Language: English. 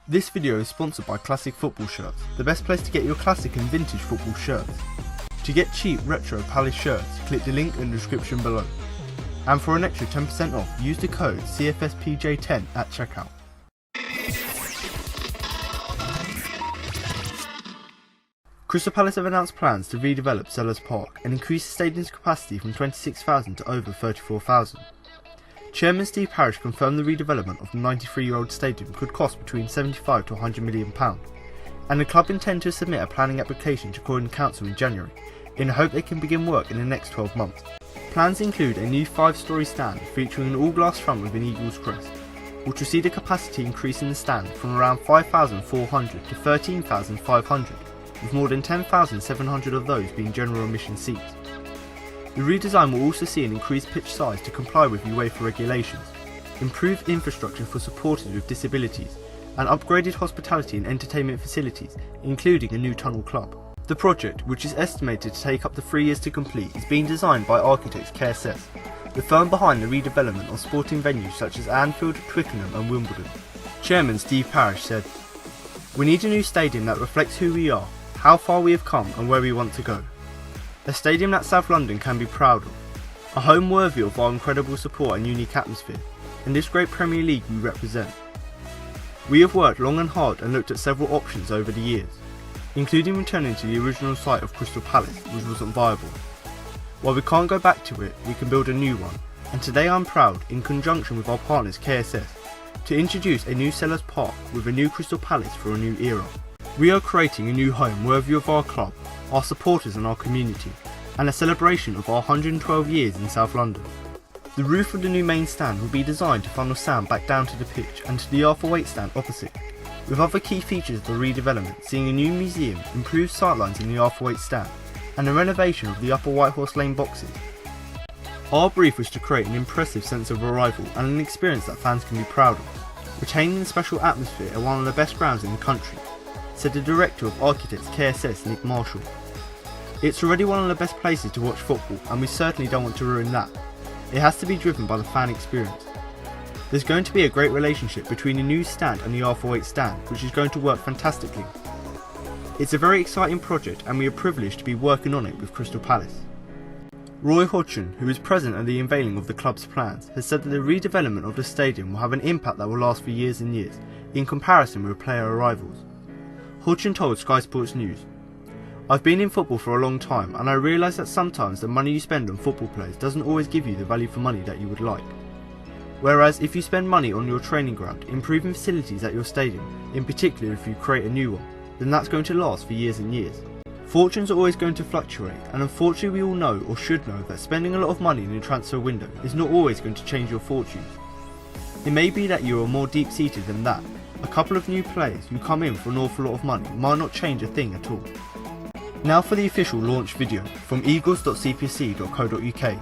This video is sponsored by Classic Football Shirts, the best place to get your classic and vintage football shirts. To get cheap retro Palace shirts, click the link in the description below. And for an extra 10% off, use the code CFSPJ10 at checkout. Crystal Palace have announced plans to redevelop Selhurst Park and increase the stadium's capacity from 26,000 to over 34,000. Chairman Steve Parish confirmed the redevelopment of the 93-year-old stadium could cost between £75 to £100 million, and the club intend to submit a planning application to Croydon Council in January, in the hope they can begin work in the next 12 months. Plans include a new 5-storey stand featuring an all-glass front with an eagle's crest, which will see the capacity increase in the stand from around 5,400 to 13,500, with more than 10,700 of those being general admission seats. The redesign will also see an increased pitch size to comply with UEFA regulations, improved infrastructure for supporters with disabilities, and upgraded hospitality and entertainment facilities, including a new tunnel club. The project, which is estimated to take up to 3 years to complete, is being designed by architects CREST, the firm behind the redevelopment of sporting venues such as Anfield, Twickenham and Wimbledon. Chairman Steve Parish said, "We need a new stadium that reflects who we are, how far we have come and where we want to go. A stadium that South London can be proud of, a home worthy of our incredible support and unique atmosphere, and this great Premier League we represent. We have worked long and hard and looked at several options over the years, including returning to the original site of Crystal Palace, which wasn't viable. While we can't go back to it, we can build a new one, and today I'm proud, in conjunction with our partners KSS, to introduce a new Selhurst Park with a new Crystal Palace for a new era. We are creating a new home worthy of our club, our supporters and our community, and a celebration of our 112 years in South London. The roof of the new main stand will be designed to funnel sound back down to the pitch and to the Arthur-Waite stand opposite, with other key features of the redevelopment seeing a new museum, improved sightlines in the Arthur-Waite stand, and a renovation of the upper White Horse Lane boxes. Our brief was to create an impressive sense of arrival and an experience that fans can be proud of, retaining a special atmosphere at one of the best grounds in the country," said the Director of Architects KSS Nick Marshall. "It's already one of the best places to watch football and we certainly don't want to ruin that. It has to be driven by the fan experience. There's going to be a great relationship between the new stand and the Arthur-Waite stand, which is going to work fantastically. It's a very exciting project and we are privileged to be working on it with Crystal Palace." Roy Hodgson, who was present at the unveiling of the club's plans, has said that the redevelopment of the stadium will have an impact that will last for years and years, in comparison with player arrivals. Hodgson told Sky Sports News, "I've been in football for a long time and I realise that sometimes the money you spend on football players doesn't always give you the value for money that you would like. Whereas if you spend money on your training ground, improving facilities at your stadium, in particular if you create a new one, then that's going to last for years and years. Fortunes are always going to fluctuate, and unfortunately we all know or should know that spending a lot of money in the transfer window is not always going to change your fortunes. It may be that you are more deep-seated than that. A couple of new players who come in for an awful lot of money might not change a thing at all." Now for the official launch video from eagles.cpc.co.uk.